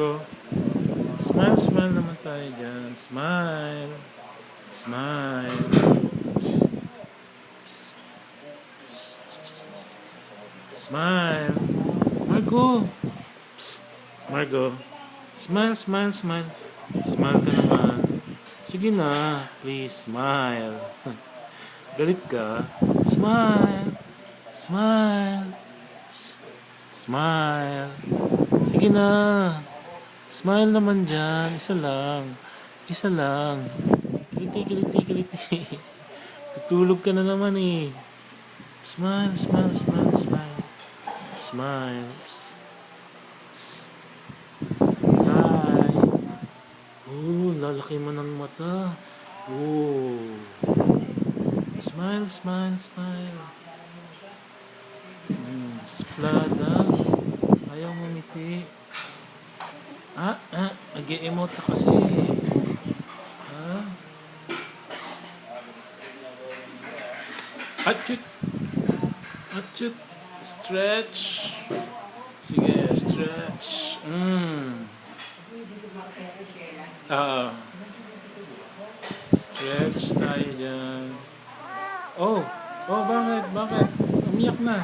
Smile, smile naman tayo dyan. Smile. Smile. Psst. Psst. Psst. Smile. Margo. Psst. Margo. Smile, smile, smile. Smile ka naman. Sige na. Please, smile. Galit ka? Smile. Smile. Psst. Smile. Sige na. Smile naman dyan. Isa lang. Isa lang. Kiliti, kiliti, kiliti. Tutulog ka na naman eh. Smile, smile, smile, smile. Smile. Psst. Psst. Hi. Oh, lalaki mo ng mata. Oh. Smile, smile, smile. Splada. Ayaw mamiti. Nag-e-emote ka kasi. Achut! Achut! Stretch! Sige, stretch. Stretch tayo dyan. Oh! Oh, bakit? Bakit? Umiyak na.